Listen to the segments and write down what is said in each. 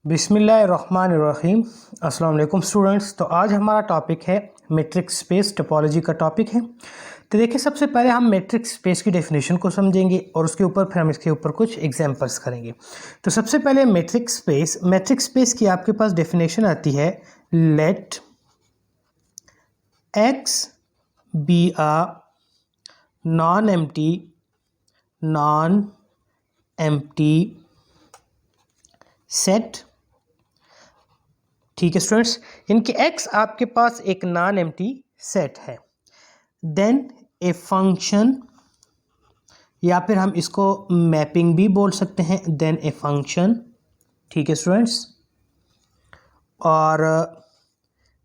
बिस्मिल्लाहिर्रहमानिर्रहीम। अस्सलाम वालेकुम स्टूडेंट्स। तो आज हमारा टॉपिक है मैट्रिक स्पेस टोपोलॉजी का टॉपिक है। तो देखिए, सबसे पहले हम मैट्रिक स्पेस की डेफिनेशन को समझेंगे और उसके ऊपर फिर हम इसके ऊपर कुछ एग्जांपल्स करेंगे। तो सबसे पहले मैट्रिक स्पेस की आपके पास डेफिनेशन आती है, let X be a non empty set. ठीक है स्टूडेंट्स, इनके x आपके पास एक नॉन एम्प्टी सेट है। देन ए फंक्शन, या फिर हम इसको मैपिंग भी बोल सकते हैं, देन ए फंक्शन। ठीक है स्टूडेंट्स, और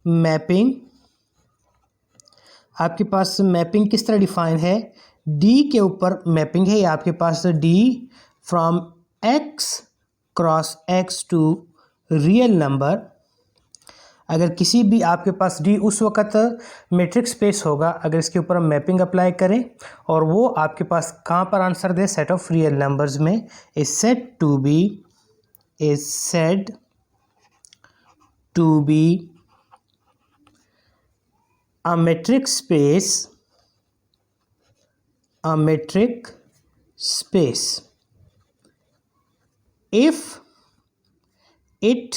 मैपिंग आपके पास मैपिंग किस तरह डिफाइन है, d के ऊपर मैपिंग है। या आपके पास d from x cross x to real number. अगर किसी भी आपके पास d उस वक्त मैट्रिक स्पेस होगा अगर इसके ऊपर हम मैपिंग अप्लाई करें और वो आपके पास कहाँ पर आंसर दे, सेट ऑफ रियल नंबर्स में। Is said to be a metric space if it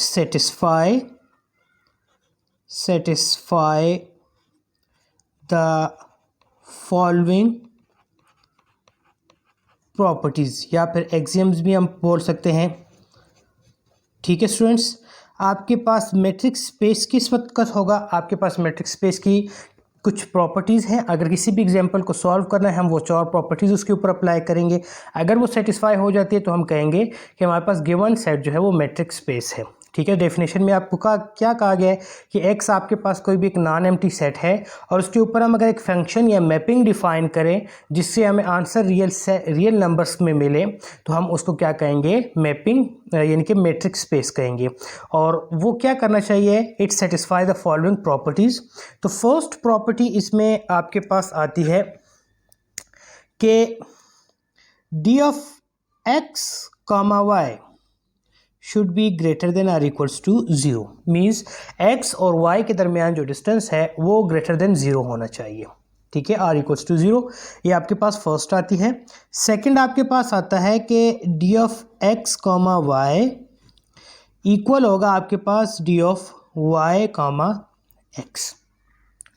satisfy the following properties, या फिर एक्सियम्स भी हम बोल सकते हैं। ठीक है स्टूडेंट्स, आपके पास मैट्रिक स्पेस किस वक्त का होगा, आपके पास मैट्रिक स्पेस की कुछ प्रॉपर्टीज़ हैं। अगर किसी भी एग्जांपल को सॉल्व करना है हम वो 4 प्रॉपर्टीज़ उसके ऊपर अप्लाई करेंगे। अगर वो सेटिस्फाई हो जाती है तो हम कहेंगे कि हमारे पास गिवन सेट जो है वो मैट्रिक स्पेस है। ठीक है, डेफिनेशन में आपको क्या कहा गया है कि x आपके पास कोई भी एक नॉन एम्प्टी सेट है और उसके ऊपर हम अगर एक फंक्शन या मैपिंग डिफाइन करें जिससे हमें आंसर रियल नंबर्स में मिले तो हम उसको क्या कहेंगे, मैपिंग यानी कि मैट्रिक स्पेस कहेंगे। और वो क्या करना चाहिए, it satisfy the following properties. तो फर्स्ट प्रॉपर्टी इसमें आपके पास आती है कि D of x comma Y should be greater than or equals to 0। Means x और y के दरमियान जो डिस्टेंस है वो ग्रेटर देन 0 होना चाहिए। ठीक है, आर इक्वल्स टू 0, ये आपके पास फर्स्ट आती है। सेकंड आपके पास आता है कि D of x comma Y equal होगा आपके पास D of y comma x।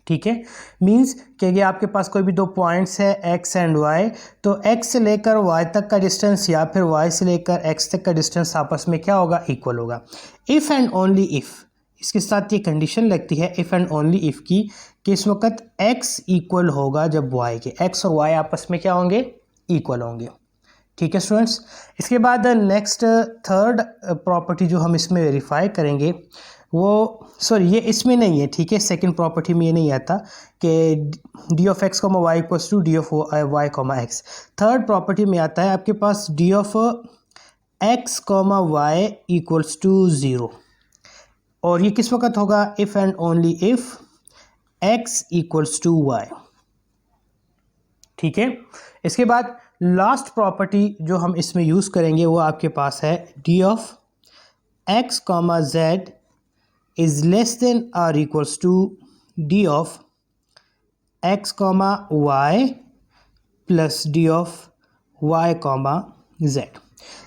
ठीक है, मीन्स कि ये आपके पास कोई भी 2 पॉइंट्स है x एंड y, तो x से लेकर y तक का डिस्टेंस या फिर y से लेकर x तक का डिस्टेंस आपस में क्या होगा, इक्वल होगा। इफ़ एंड ओनली इफ़, इसके साथ ये कंडीशन लगती है इफ़ एंड ओनली इफ़ की, कि इस वक्त x इक्वल होगा जब y के, x और y आपस में क्या होंगे, इक्वल होंगे। ठीक है स्टूडेंट्स, इसके बाद नेक्स्ट थर्ड प्रॉपर्टी जो हम इसमें वेरीफाई करेंगे वो, सॉरी ये इसमें नहीं है। ठीक है, सेकंड प्रॉपर्टी में ये नहीं आता कि D of X comma Y equals to D of Y comma X. Third property में आता है आपके पास D of X comma Y equals to 0, और ये किस वक्त होगा, if and only if X equals to Y. ठीक है, इसके बाद लास्ट प्रॉपर्टी जो हम इसमें यूज़ करेंगे वो आपके पास है D of X comma Z is less than or equals to d of x comma y plus d of y comma z।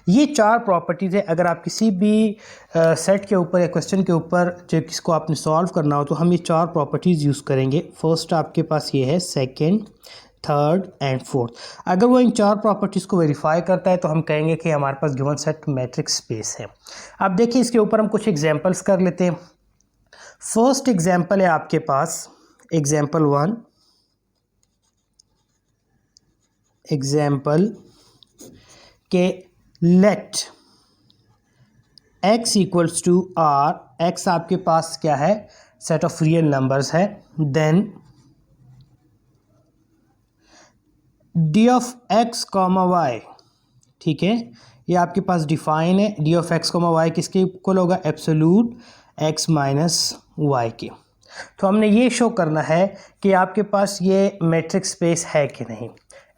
ये 4 प्रॉपर्टीज़ है। अगर आप किसी भी सेट के ऊपर या क्वेश्चन के ऊपर जो किसको आपने सॉल्व करना हो तो हम ये 4 प्रॉपर्टीज़ यूज़ करेंगे। फर्स्ट आपके पास ये है, सेकंड, थर्ड एंड फोर्थ। अगर वो इन 4 प्रॉपर्टीज़ को वेरीफाई करता है तो हम कहेंगे कि हमारे पास गिवन सेट मैट्रिक स्पेस है। अब देखिए, इसके ऊपर हम कुछ एग्जांपल्स कर लेते हैं। फर्स्ट एग्जाम्पल है आपके पास एग्जाम्पल 1, एग्जाम्पल के let x equals to r, x आपके पास क्या है, सेट ऑफ रियल नंबर्स है। Then d of x comma y, ठीक है, ये आपके पास डिफाइन है। d of x comma y किसके इक्वल होगा, एब्सोल्यूट x माइनस y के। तो हमने ये शो करना है कि आपके पास ये मैट्रिक स्पेस है कि नहीं।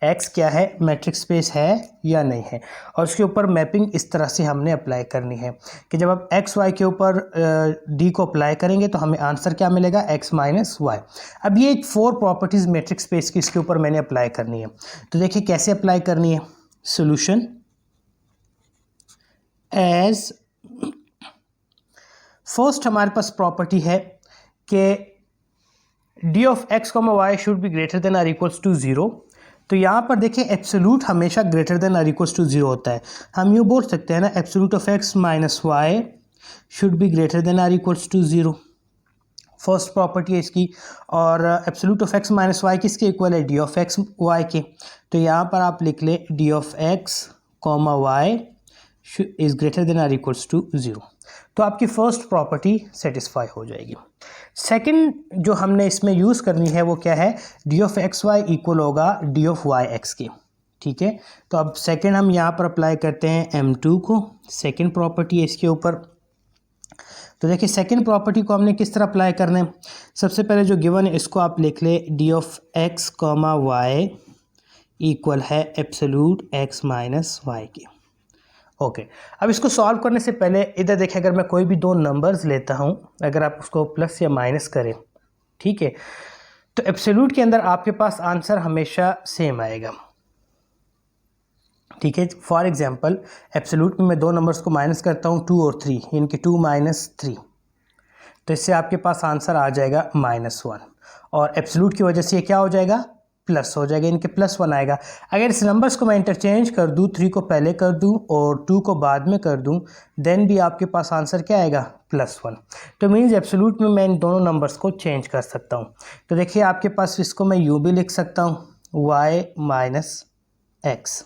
एक्स क्या है, मैट्रिक्स स्पेस है या नहीं है। और उसके ऊपर मैपिंग इस तरह से हमने अप्लाई करनी है कि जब आप एक्स वाई के ऊपर डी को अप्लाई करेंगे तो हमें आंसर क्या मिलेगा, एक्स माइनस वाई। अब ये 4 प्रॉपर्टीज़ मैट्रिक्स स्पेस की इसके ऊपर मैंने अप्लाई करनी है। तो देखिए कैसे अप्लाई करनी है। सोल्यूशन एज फर्स्ट हमारे पास प्रॉपर्टी है कि D of X comma Y should be greater than or equals to 0। तो यहाँ पर देखिए एब्सोल्यूट हमेशा greater than or equals to 0 होता है। हम यूँ बोल सकते हैं ना, absolute of X minus Y should be greater than or equals to 0। First property है इसकी। और absolute of X minus Y किसके इक्वल है, डी ऑफ एक्स वाई के। तो यहाँ पर आप लिख ले D of X comma Y is greater than or equals to 0। तो आपकी फर्स्ट प्रॉपर्टी सेटिस्फाई हो जाएगी। सेकंड जो हमने इसमें यूज़ करनी है वो क्या है, D of X Y equal होगा डी ऑफ वाई एक्स के। ठीक है, तो अब सेकंड हम यहाँ पर अप्लाई करते हैं M2 को, सेकंड प्रॉपर्टी है इसके ऊपर। तो देखिए सेकंड प्रॉपर्टी को हमने किस तरह अप्लाई करना है। सबसे पहले जो गिवन है इसको आप लिख ले D of X comma Y equal है एब्सोल्यूट एक्स माइनस वाई के। ओके, अब इसको सॉल्व करने से पहले इधर देखिए, अगर मैं कोई भी दो नंबर्स लेता हूं, अगर आप उसको प्लस या माइनस करें, ठीक है, तो एब्सोल्यूट के अंदर आपके पास आंसर हमेशा सेम आएगा। ठीक है, फॉर एग्जांपल एब्सोल्यूट में मैं दो नंबर्स को माइनस करता हूं 2 और 3, यानी कि 2 माइनस 3, तो इससे आपके पास आंसर आ जाएगा -1। और एब्सोल्यूट की वजह से ये क्या हो जाएगा, प्लस हो जाएगा, इनके +1 आएगा। अगर इस नंबर्स को मैं इंटरचेंज कर दूं, 3 को पहले कर दूं और 2 को बाद में कर दूं, देन भी आपके पास आंसर क्या आएगा, +1। तो मीन्स एब्सोल्यूट में मैं इन दोनों नंबर्स को चेंज कर सकता हूं। तो देखिए आपके पास इसको मैं यूँ भी लिख सकता हूँ y माइनस एक्स।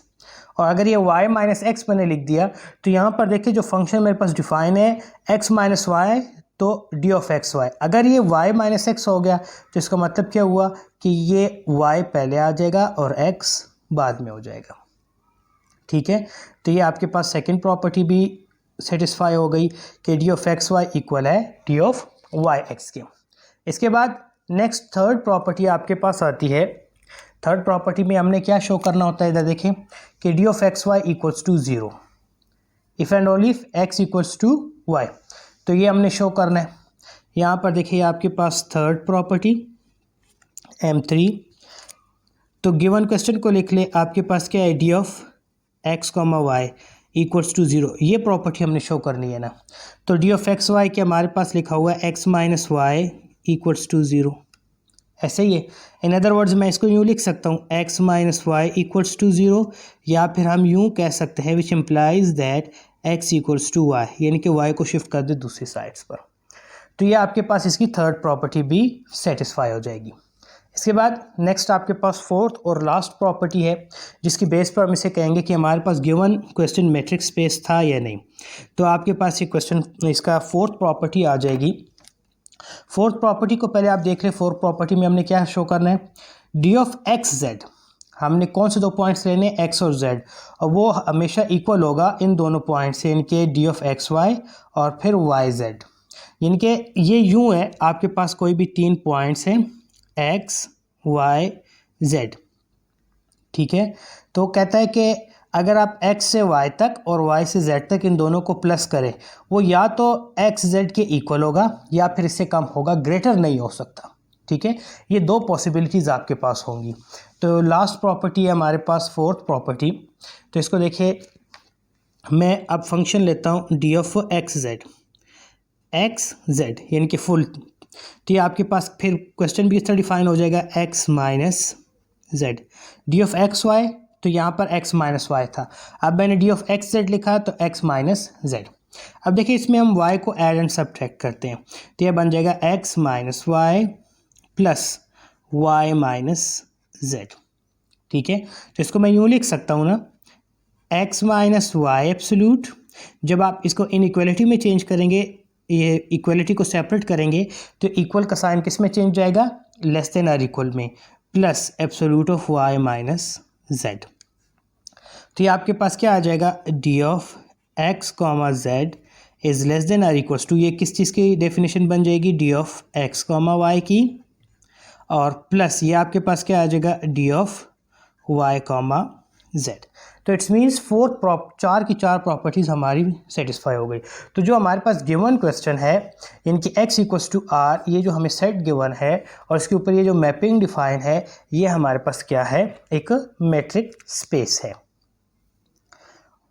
और अगर ये y माइनस एक्स मैंने लिख दिया तो यहाँ पर देखिए जो फंक्शन मेरे पास डिफाइन है x माइनस वाई, तो डी ऑफ एक्स वाई। अगर ये y माइनस एक्स हो गया तो इसका मतलब क्या हुआ कि ये y पहले आ जाएगा और x बाद में हो जाएगा। ठीक है, तो ये आपके पास सेकंड प्रॉपर्टी भी सेटिस्फाई हो गई कि D of X Y equal है डी ऑफ वाई एक्स के। इसके बाद नेक्स्ट थर्ड प्रॉपर्टी आपके पास आती है। थर्ड प्रॉपर्टी में हमने क्या शो करना होता है, इधर देखें कि D of X Y equals to 0 if and only if X equals to Y. तो ये हमने शो करना है। यहाँ पर देखिए आपके पास थर्ड प्रॉपर्टी M3। तो गिवन क्वेश्चन को लिख ले, आपके पास क्या है, D of X comma Y equals to 0। ये प्रॉपर्टी हमने शो करनी है ना। तो डी ऑफ एक्स वाई के हमारे पास लिखा हुआ है X minus Y equals to 0, ऐसे ही है। इन अदर वर्ड्स मैं इसको यूँ लिख सकता हूँ X minus Y equals to 0, या फिर हम यूँ कह सकते हैं which implies that X equals to Y, यानी कि वाई को शिफ्ट कर दे दूसरी साइड्स पर। तो ये आपके पास इसकी थर्ड प्रॉपर्टी भी सेटिस्फाई हो जाएगी। इसके बाद नेक्स्ट आपके पास फोर्थ और लास्ट प्रॉपर्टी है, जिसकी बेस पर हम इसे कहेंगे कि हमारे पास गिवन क्वेश्चन मैट्रिक्स स्पेस था या नहीं। तो आपके पास ये क्वेश्चन, इसका फोर्थ प्रॉपर्टी आ जाएगी। फोर्थ प्रॉपर्टी को पहले आप देख लें। फोर्थ प्रॉपर्टी में हमने क्या शो करना है, डी ऑफ एक्स जेड। हमने कौन से दो पॉइंट्स लेने, एक्स और जेड, और वो हमेशा इक्वल होगा इन दोनों पॉइंट्स से, इनके डी ऑफ एक्स वाई और फिर वाई जेड। यानी कि ये यूँ है, आपके पास कोई भी 3 पॉइंट्स हैं एक्स वाई जेड। ठीक है, तो कहता है कि अगर आप x से y तक और y से z तक इन दोनों को प्लस करें, वो या तो x z के इक्वल होगा या फिर इससे कम होगा, ग्रेटर नहीं हो सकता। ठीक है, ये दो पॉसिबिलिटीज़ आपके पास होंगी। तो लास्ट प्रॉपर्टी है हमारे पास फोर्थ प्रॉपर्टी। तो इसको देखिए, मैं अब फंक्शन लेता हूँ डी ऑफ एक्स जेड यानी कि फुल। तो ये आपके पास फिर क्वेश्चन भी इस तरह डिफाइन हो जाएगा x minus Z. D of X Y, तो यहाँ पर x माइनस वाई था, अब मैंने डी ऑफ एक्स जेड लिखा तो x माइनस जेड। अब देखिए इसमें हम y को ऐड एंड सब्ट्रैक्ट करते हैं, तो यह बन जाएगा x minus Y plus y minus Z. ठीक है, तो इसको मैं यूँ लिख सकता हूँ ना, x माइनस वाई एब्सोल्यूट। जब आप इसको इनइक्वालिटी में चेंज करेंगे, ये इक्वलिटी को सेपरेट करेंगे, तो इक्वल का साइन किस में चेंज जाएगा, लेस देन आर इक्वल में, plus absolute of y minus Z. तो ये आपके पास क्या आ जाएगा, D of X comma Z is less than or equals to, ये किस चीज़ की डेफिनेशन बन जाएगी, D of X comma Y की, और प्लस ये आपके पास क्या आ जाएगा, D of Y comma Z. तो इट्स मीन्स चार की चार प्रॉपर्टीज़ हमारी सेटिस्फाई हो गई। तो जो हमारे पास गिवन क्वेश्चन है इनकी x इक्वल्स टू आर, ये जो हमें सेट गिवन है और इसके ऊपर ये जो मैपिंग डिफाइन है, ये हमारे पास क्या है, एक मेट्रिक स्पेस है।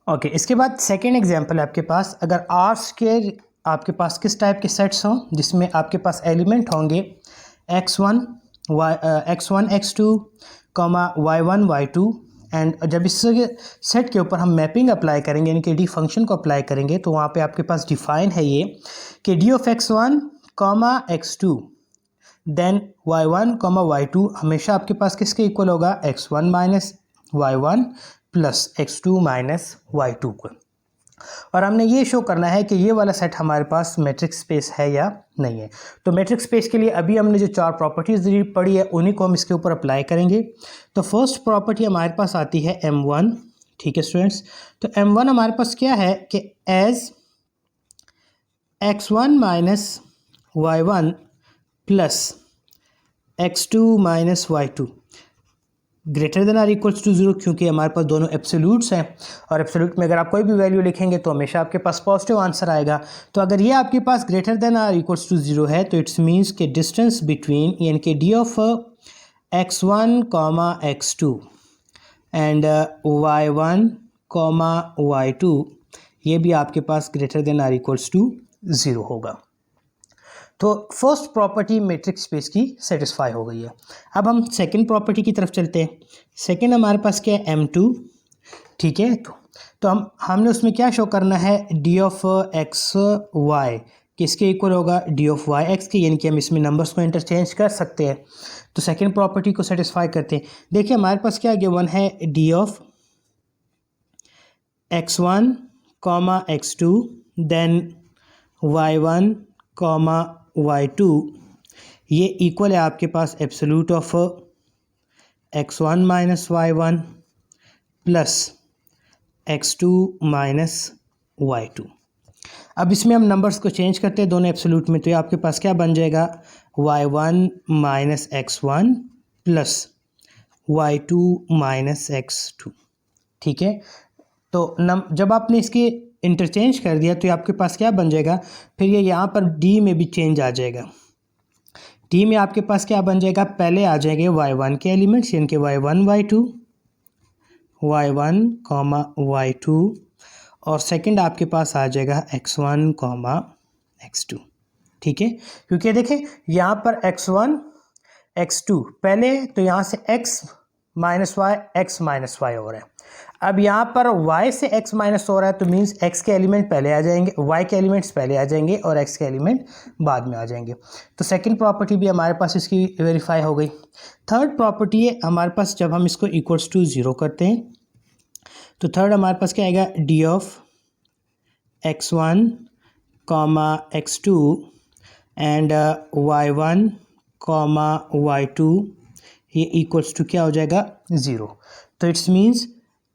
ओके, इसके बाद सेकेंड एग्जाम्पल है आपके पास, अगर आर स्क्वायर आपके पास किस टाइप के सेट्स हों जिसमें आपके पास एलिमेंट होंगे x1 x2 y1 y2, and जब इस सेट के ऊपर हम मैपिंग अप्लाई करेंगे यानी कि डी फंक्शन को अप्लाई करेंगे तो वहाँ पे आपके पास डिफाइन है ये कि D of x1 x2 then y1 y2 हमेशा आपके पास किसके इक्वल होगा, x1 minus y1 plus x2 minus y2 को। और हमने ये शो करना है कि ये वाला सेट हमारे पास मैट्रिक्स स्पेस है या नहीं है। तो मैट्रिक्स स्पेस के लिए अभी हमने जो चार प्रॉपर्टीज़ पढ़ी है उन्हीं को हम इसके ऊपर अप्लाई करेंगे। तो फर्स्ट प्रॉपर्टी हमारे पास आती है M1। ठीक है स्टूडेंट्स, तो M1 हमारे पास क्या है कि as x1 minus y1 plus x2 minus y2 greater than or equals to 0, क्योंकि हमारे पास दोनों एब्सोल्यूट्स हैं और एब्सोल्यूट में अगर आप कोई भी वैल्यू लिखेंगे तो हमेशा आपके पास पॉजिटिव आंसर आएगा। तो अगर ये आपके पास greater than or equals to 0 है तो इट्स मीन्स के डिस्टेंस बिटवीन यानी कि D of x1 x2 and y1 y2 ये भी आपके पास greater than or equals to 0 होगा। तो फर्स्ट प्रॉपर्टी मैट्रिक्स स्पेस की सेटिस्फाई हो गई है। अब हम सेकंड प्रॉपर्टी की तरफ चलते हैं। सेकंड हमारे पास क्या है, M2। ठीक है, तो हमने उसमें क्या शो करना है, डी ऑफ एक्स वाई किसके इक्वल होगा, डी ऑफ वाई एक्स के, यानी कि हम इसमें नंबर्स को इंटरचेंज कर सकते हैं। तो सेकंड प्रॉपर्टी को सेटिस्फाई करते हैं। देखिए हमारे पास क्या गिवन है, D of x1 x2 then y1 y2 ये इक्वल है आपके पास absolute of x1 minus y1 plus x2 minus y2। अब इसमें हम नंबर्स को चेंज करते हैं दोनों एब्सोल्यूट में, तो ये आपके पास क्या बन जाएगा, y1 minus x1 plus y2 minus x2। ठीक है, तो जब आपने इसके इंटरचेंज कर दिया तो ये आपके पास क्या बन जाएगा, फिर ये यहाँ पर डी में भी चेंज आ जाएगा। डी में आपके पास क्या बन जाएगा, पहले आ जाएंगे y1 के एलिमेंट्स यानी कि y1 y2 और सेकंड आपके पास आ जाएगा x1 x2। ठीक है, क्योंकि देखें यहाँ पर x1 x2 पहले, तो यहाँ से x minus Y X minus Y हो रहा है। अब यहाँ पर y से x माइनस हो रहा है तो मीन्स x के एलिमेंट पहले आ जाएंगे, y के एलिमेंट्स पहले आ जाएंगे और x के एलिमेंट बाद में आ जाएंगे। तो सेकंड प्रॉपर्टी भी हमारे पास इसकी वेरीफाई हो गई। थर्ड प्रॉपर्टी है हमारे पास, जब हम इसको इक्वल्स टू 0 करते हैं तो थर्ड हमारे पास क्या आएगा, D of x1 x2 and y1 y2 ये इक्वल्स टू क्या हो जाएगा, 0। तो it's means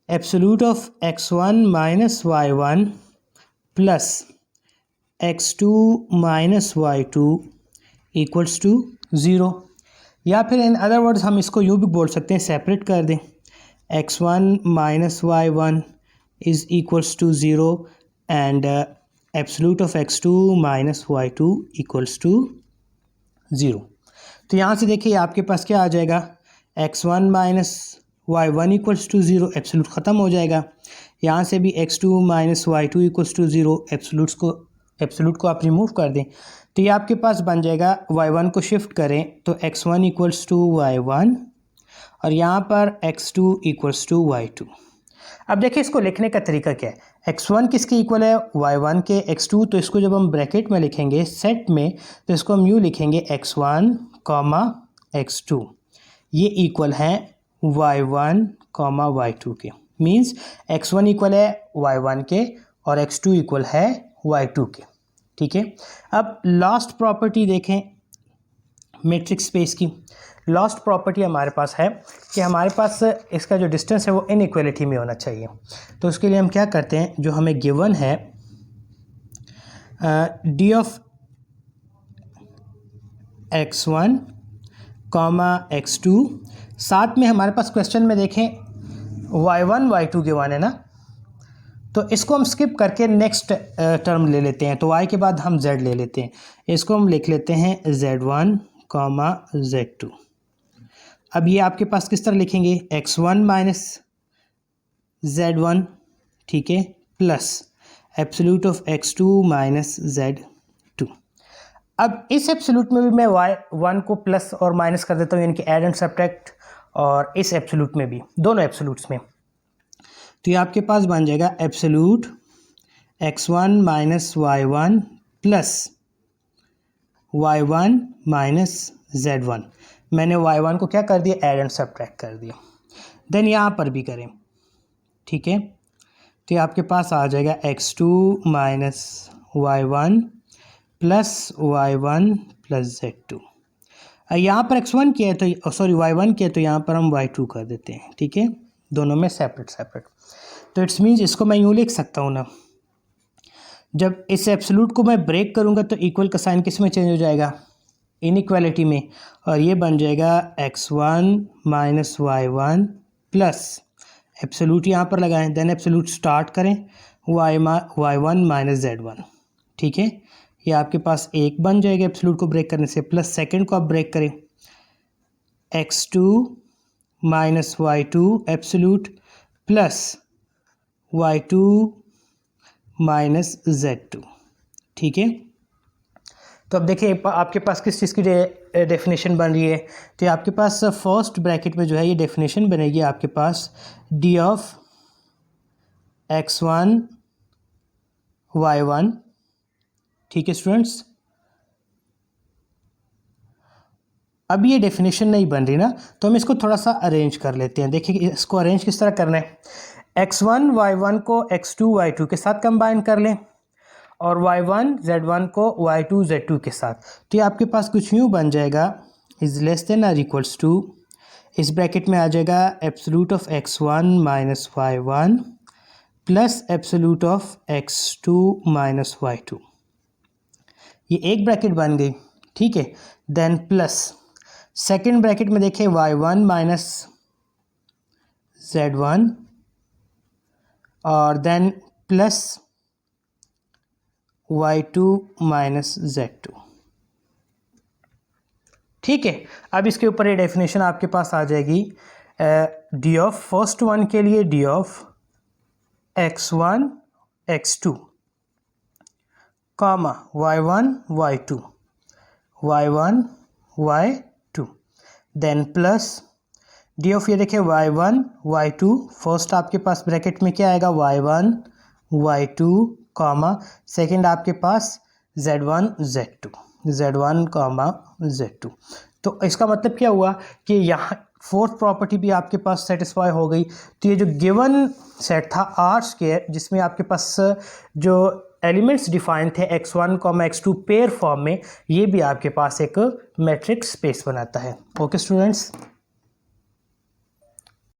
absolute of x1 minus y1 plus x2 minus y2 equals to 0। या फिर इन अदर वर्ड्स हम इसको यूँ भी बोल सकते हैं, सेपरेट कर दें, x1 minus y1 is equals to 0 and absolute of x2 minus y2 equals to 0। तो यहाँ से देखिए आपके पास क्या आ जाएगा, x1 minus y1 equals to 0, absolute ख़त्म हो जाएगा। यहाँ से भी x2 minus y2 equals to 0, absolute को आप रिमूव कर दें तो ये आपके पास बन जाएगा, y1 को शिफ्ट करें तो x1 इक्वल्स टू y1 और यहाँ पर x2 इक्वल्स टू y2। अब देखिए इसको लिखने का तरीका क्या है, x1 किसके इक्वल है, y1 के, x2 तो इसको जब हम ब्रैकेट में लिखेंगे सेट में तो इसको हम यूँ लिखेंगे x1 x2 ये इक्वल है y1 y2 के। मींस x1 इक्वल है y1 के और x2 इक्वल है y2 के। ठीक है, अब लास्ट प्रॉपर्टी देखें मैट्रिक्स स्पेस की। लास्ट प्रॉपर्टी हमारे पास है कि हमारे पास इसका जो डिस्टेंस है वो इनइक्वालिटी में होना चाहिए। तो उसके लिए हम क्या करते हैं, जो हमें गिवन है डी ऑफ x1 x2 साथ में हमारे पास क्वेश्चन में देखें y1 y2 गिवन है ना, तो इसको हम स्किप करके नेक्स्ट टर्म ले लेते हैं। तो y के बाद हम z ले लेते हैं, इसको हम लिख लेते हैं z1 कॉमा z2। अब ये आपके पास किस तरह लिखेंगे, x1 माइनस z1, ठीक है, plus absolute of x2 minus z2। अब इस एब्सोल्यूट में भी मैं y1 को प्लस और माइनस कर देता हूँ, यानी कि ऐड एंड सब्ट्रैक्ट, और इस एब्सोल्यूट में भी, दोनों एब्सोल्यूट्स में। तो ये आपके पास बन जाएगा absolute x1 minus y1 plus y1 minus z1। मैंने y1 को क्या कर दिया, ऐड एंड सब्ट्रैक्ट कर दिया। देन यहाँ पर भी करें, ठीक है, तो ये आपके पास आ जाएगा x2 minus y1 plus y1 plus z2। यहाँ पर x1 किया है तो सॉरी y1 किया है, तो यहाँ पर हम y2 कर देते हैं, ठीक है, दोनों में सेपरेट सेपरेट। तो इट्स मीन्स इसको मैं यूँ लिख सकता हूँ ना, जब इस एब्सोल्यूट को मैं ब्रेक करूँगा तो इक्वल का साइन किस में चेंज हो जाएगा, इनइक्वालिटी में, और ये बन जाएगा x1 minus y1 plus absolute यहाँ पर लगाएं, देन एब्सोल्यूट स्टार्ट करें y1 माइनस z1, ठीक है, ये आपके पास एक बन जाएगा एब्सोल्यूट को ब्रेक करने से, प्लस सेकंड को आप ब्रेक करें x2 minus y2 absolute plus y2 minus z2, ठीक है। तो अब देखिए आपके पास किस चीज़ की डेफिनेशन बन रही है, तो आपके पास फर्स्ट ब्रैकेट में जो है ये डेफिनेशन बनेगी आपके पास d ऑफ x1 y1, ठीक है स्टूडेंट्स। अब ये डेफिनेशन नहीं बन रही ना, तो हम इसको थोड़ा सा अरेंज कर लेते हैं। देखिए इसको अरेंज किस तरह करना है, x1 y1 को x2 y2 के साथ कंबाइन कर लें और y1 z1 को y2 z2 के साथ। तो ये आपके पास कुछ यूँ बन जाएगा, इज़ लेस देन और इक्वल्स टू, इस ब्रैकेट में आ जाएगा absolute of x1 minus y1 plus absolute of x2 minus y2। ये एक ब्रैकेट बन गई, ठीक है। देन प्लस सेकेंड ब्रैकेट में देखें y1 माइनस z1 और then plus y2 minus z2, ठीक है। अब इसके ऊपर ये डेफिनेशन आपके पास आ जाएगी d ऑफ फर्स्ट वन के लिए d of x1 x2 comma y1 y2 y1 y2, then plus D of, ये देखिए y1 y2, फर्स्ट आपके पास ब्रैकेट में क्या आएगा y1 y2 कॉमा सेकेंड आपके पास z1 z2 z1 comma z2। तो इसका मतलब क्या हुआ कि यहाँ फोर्थ प्रॉपर्टी भी आपके पास सेटिस्फाई हो गई। तो ये जो गिवन सेट था आर स्क्वायर, जिसमें आपके पास जो एलिमेंट्स डिफाइन थे x1 x2 पेयर फॉर्म में, ये भी आपके पास एक मैट्रिक्स स्पेस बनाता है। Okay students.